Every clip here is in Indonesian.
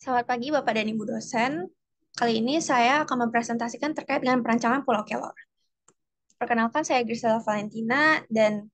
Selamat pagi Bapak dan Ibu dosen. Kali ini saya akan mempresentasikan terkait dengan perancangan Pulau Kelor. Perkenalkan, saya Grisela Valentina dan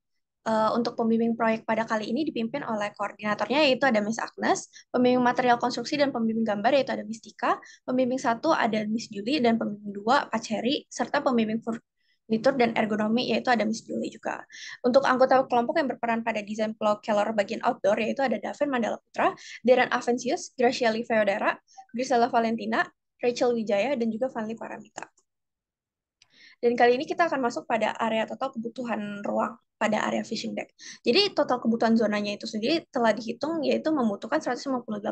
untuk pembimbing proyek pada kali ini dipimpin oleh koordinatornya yaitu ada Miss Agnes, pembimbing material konstruksi dan pembimbing gambar yaitu ada Miss Tika, pembimbing satu ada Miss Julie dan pembimbing dua Pak Cherry, serta pembimbing furnitur dan ergonomi yaitu ada Miss Julie juga. Untuk anggota kelompok yang berperan pada desain Pulau Kelor bagian outdoor yaitu ada Davin Mandala Putra, Darren Avensius, Graciela Feodera, Grisela Valentina, Rachel Wijaya, dan juga Vanli Paramita. Dan kali ini kita akan masuk pada area total kebutuhan ruang pada area fishing deck. Jadi total kebutuhan zonanya itu sendiri telah dihitung yaitu membutuhkan 158,2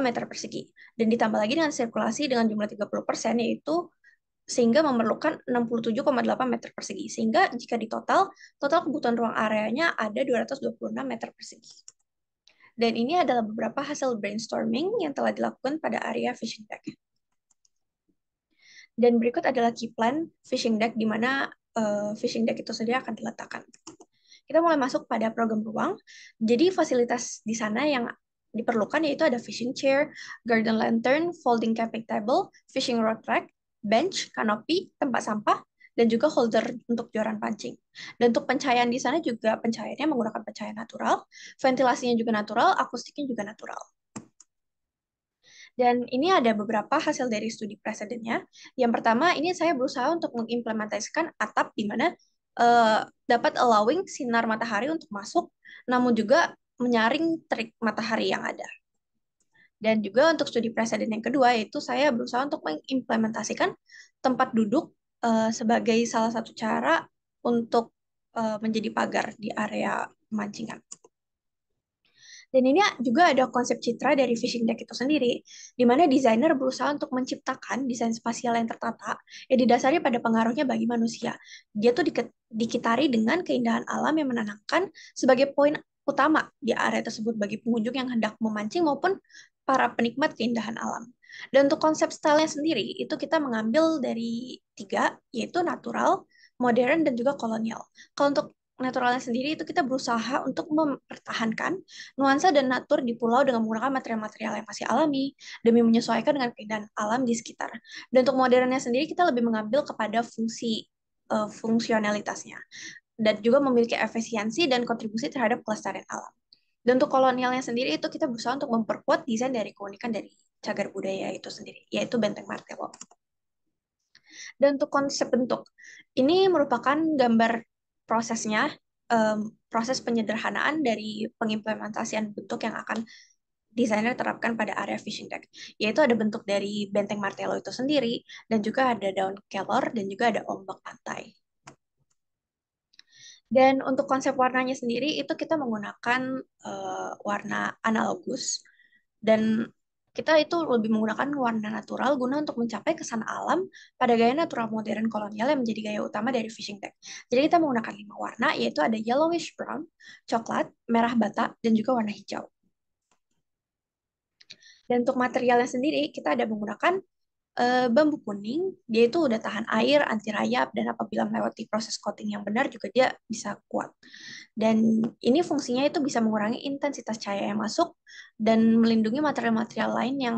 meter persegi. Dan ditambah lagi dengan sirkulasi dengan jumlah 30% yaitu sehingga memerlukan 67,8 meter persegi. Sehingga jika ditotal, total kebutuhan ruang areanya ada 226 meter persegi. Dan ini adalah beberapa hasil brainstorming yang telah dilakukan pada area fishing deck. Dan berikut adalah key plan fishing deck di mana fishing deck itu sendiri akan diletakkan. Kita mulai masuk pada program ruang. Jadi fasilitas di sana yang diperlukan yaitu ada fishing chair, garden lantern, folding camping table, fishing rod rack, bench, kanopi, tempat sampah, dan juga holder untuk joran pancing. Dan untuk pencahayaan di sana juga pencahayaannya menggunakan pencahayaan natural, ventilasinya juga natural, akustiknya juga natural. Dan ini ada beberapa hasil dari studi presidennya. Yang pertama, ini saya berusaha untuk mengimplementasikan atap di mana dapat allowing sinar matahari untuk masuk, namun juga menyaring terik matahari yang ada. Dan juga untuk studi presiden yang kedua, yaitu saya berusaha untuk mengimplementasikan tempat duduk sebagai salah satu cara untuk menjadi pagar di area pemancingan. Dan ini juga ada konsep citra dari fishing deck itu sendiri, di mana desainer berusaha untuk menciptakan desain spasial yang tertata yang didasari pada pengaruhnya bagi manusia. Dia tuh dikitari dengan keindahan alam yang menenangkan sebagai poin utama di area tersebut bagi pengunjung yang hendak memancing maupun para penikmat keindahan alam. Dan untuk konsep stylenya sendiri, itu kita mengambil dari tiga, yaitu natural, modern, dan juga kolonial. Kalau untuk naturalnya sendiri itu kita berusaha untuk mempertahankan nuansa dan natur di pulau dengan menggunakan material-material yang masih alami demi menyesuaikan dengan keindahan alam di sekitar. Dan untuk modernnya sendiri kita lebih mengambil kepada fungsionalitasnya dan juga memiliki efisiensi dan kontribusi terhadap kelestarian alam. Dan untuk kolonialnya sendiri itu kita berusaha untuk memperkuat desain dari keunikan dari cagar budaya itu sendiri, yaitu Benteng Martello. Dan untuk konsep bentuk, ini merupakan gambar prosesnya, proses penyederhanaan dari pengimplementasian bentuk yang akan desainer terapkan pada area fishing deck, yaitu ada bentuk dari benteng Martello itu sendiri, dan juga ada daun kelor, dan juga ada ombak pantai. Dan untuk konsep warnanya sendiri, itu kita menggunakan warna analogus, dan kita itu lebih menggunakan warna natural guna untuk mencapai kesan alam pada gaya natural modern kolonial yang menjadi gaya utama dari fishing deck. Jadi kita menggunakan 5 warna, yaitu ada yellowish brown, coklat, merah bata, dan juga warna hijau. Dan untuk materialnya sendiri, kita ada menggunakan bambu kuning, dia itu udah tahan air, anti rayap, dan apabila melewati proses coating yang benar juga dia bisa kuat. Dan ini fungsinya itu bisa mengurangi intensitas cahaya yang masuk dan melindungi material-material lain yang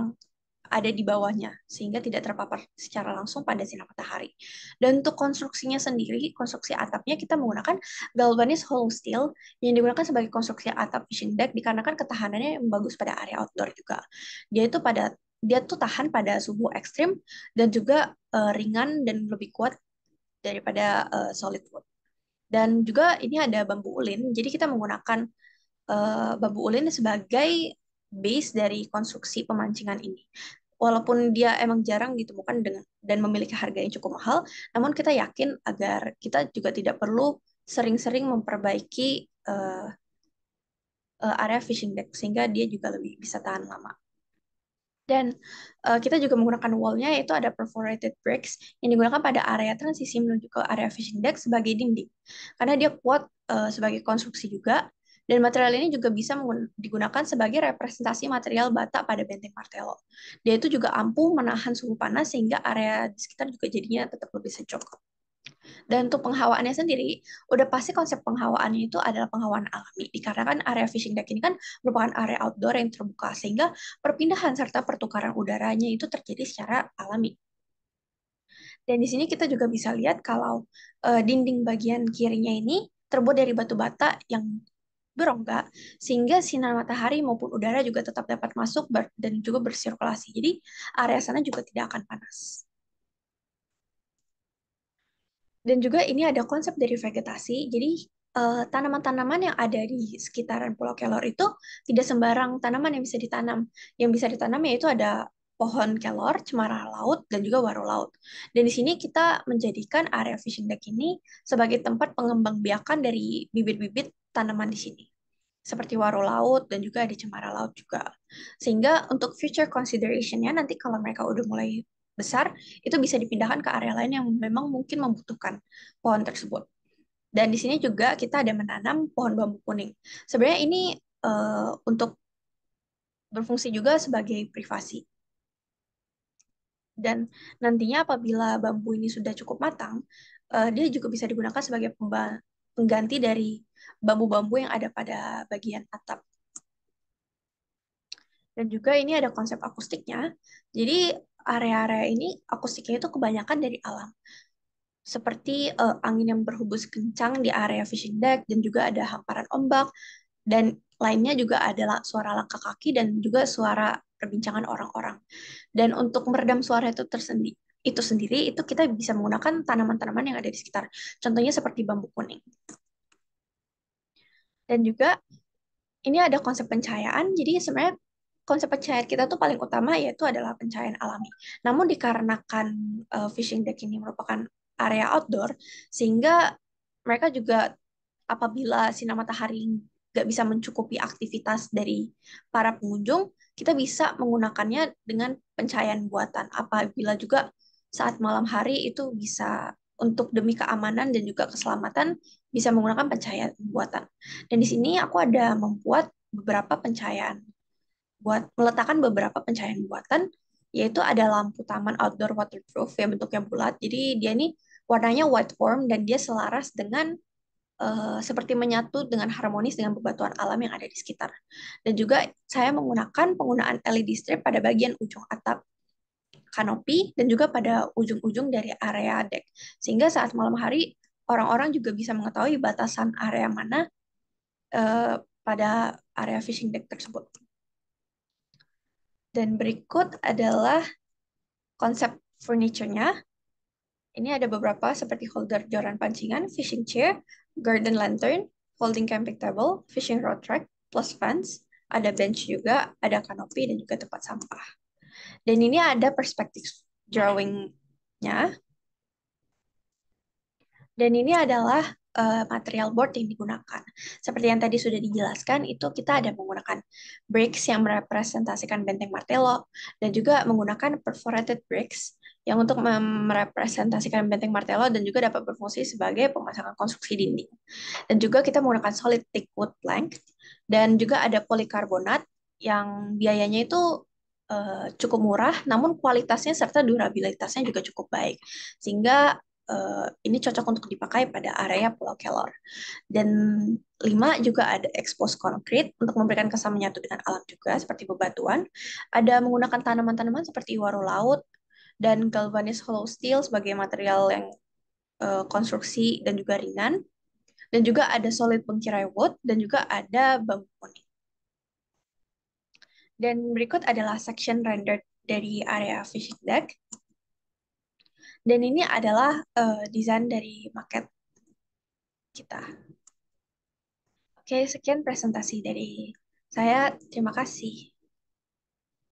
ada di bawahnya, sehingga tidak terpapar secara langsung pada sinar matahari. Dan untuk konstruksinya sendiri, konstruksi atapnya kita menggunakan galvanized hollow steel yang digunakan sebagai konstruksi atap fishing deck dikarenakan ketahanannya yang bagus pada area outdoor juga. Dia tuh tahan pada suhu ekstrim dan juga ringan dan lebih kuat daripada solid wood. Dan juga ini ada bambu ulin, jadi kita menggunakan bambu ulin sebagai base dari konstruksi pemancingan ini. Walaupun dia emang jarang ditemukan dan memiliki harga yang cukup mahal, namun kita yakin agar kita juga tidak perlu sering-sering memperbaiki area fishing deck sehingga dia juga lebih bisa tahan lama. Dan kita juga menggunakan wall-nya yaitu ada perforated bricks yang digunakan pada area transisi menuju ke area fishing deck sebagai dinding. Karena dia kuat sebagai konstruksi juga, dan material ini juga bisa digunakan sebagai representasi material bata pada benteng Martello. Dia itu juga ampuh menahan suhu panas sehingga area di sekitar juga jadinya tetap lebih sejuk. Dan untuk penghawaannya sendiri, udah pasti konsep penghawaannya itu adalah penghawaan alami. Dikarenakan area fishing deck ini kan merupakan area outdoor yang terbuka, sehingga perpindahan serta pertukaran udaranya itu terjadi secara alami. Dan di sini kita juga bisa lihat kalau dinding bagian kirinya ini terbuat dari batu bata yang berongga, sehingga sinar matahari maupun udara juga tetap dapat masuk dan juga bersirkulasi. Jadi area sana juga tidak akan panas. Dan juga ini ada konsep dari vegetasi. Jadi tanaman-tanaman yang ada di sekitaran Pulau Kelor itu tidak sembarang tanaman yang bisa ditanam. Yang bisa ditanam yaitu ada pohon kelor, cemara laut, dan juga waro laut. Dan di sini kita menjadikan area fishing deck ini sebagai tempat pengembangbiakan dari bibit-bibit tanaman di sini. Seperti waro laut dan juga ada cemara laut juga. Sehingga untuk future consideration-nya nanti kalau mereka udah mulai besar, itu bisa dipindahkan ke area lain yang memang mungkin membutuhkan pohon tersebut. Dan di sini juga kita ada menanam pohon bambu kuning. Sebenarnya ini untuk berfungsi juga sebagai privasi. Dan nantinya apabila bambu ini sudah cukup matang, dia juga bisa digunakan sebagai pengganti dari bambu-bambu yang ada pada bagian atap. Dan juga ini ada konsep akustiknya. Jadi area-area ini akustiknya itu kebanyakan dari alam. Seperti angin yang berhembus kencang di area fishing deck dan juga ada hamparan ombak dan lainnya juga ada suara langkah kaki dan juga suara perbincangan orang-orang. Dan untuk meredam suara itu sendiri itu kita bisa menggunakan tanaman-tanaman yang ada di sekitar. Contohnya seperti bambu kuning. Dan juga ini ada konsep pencahayaan. Jadi sebenarnya konsep pencahayaan kita tuh paling utama yaitu adalah pencahayaan alami. Namun dikarenakan fishing deck ini merupakan area outdoor, sehingga mereka juga apabila sinar matahari nggak bisa mencukupi aktivitas dari para pengunjung, kita bisa menggunakannya dengan pencahayaan buatan. Apabila juga saat malam hari itu bisa untuk demi keamanan dan juga keselamatan bisa menggunakan pencahayaan buatan. Dan di sini aku ada membuat beberapa pencahayaan meletakkan beberapa pencahayaan buatan, yaitu ada lampu taman outdoor waterproof yang bentuknya bulat. Jadi dia ini warnanya white warm dan dia selaras dengan seperti menyatu dengan harmonis dengan bebatuan alam yang ada di sekitar. Dan juga saya menggunakan penggunaan LED strip pada bagian ujung atap kanopi dan juga pada ujung-ujung dari area deck. Sehingga saat malam hari orang-orang juga bisa mengetahui batasan area mana pada area fishing deck tersebut. Dan berikut adalah konsep furniture-nya. Ini ada beberapa seperti holder joran pancingan, fishing chair, garden lantern, folding camping table, fishing rod rack, plus fence. Ada bench juga, ada kanopi, dan juga tempat sampah. Dan ini ada perspektif drawing-nya. Dan ini adalah material board yang digunakan. Seperti yang tadi sudah dijelaskan, itu kita ada menggunakan bricks yang merepresentasikan benteng martelo, dan juga menggunakan perforated bricks yang untuk merepresentasikan benteng martelo dan juga dapat berfungsi sebagai pemasangan konstruksi dinding. Dan juga kita menggunakan solid thick wood plank, dan juga ada polikarbonat yang biayanya itu cukup murah, namun kualitasnya serta durabilitasnya juga cukup baik. Sehingga ini cocok untuk dipakai pada area Pulau Kelor. Dan 5 juga ada expose concrete untuk memberikan kesan menyatu dengan alam juga seperti bebatuan. Ada menggunakan tanaman-tanaman seperti waro laut dan galvanized hollow steel sebagai material yang konstruksi dan juga ringan. Dan juga ada solid bengkirai wood dan juga ada bambu kuning. Dan berikut adalah section rendered dari area fishing deck. Dan ini adalah desain dari maket kita. Oke, sekian presentasi dari saya. Terima kasih.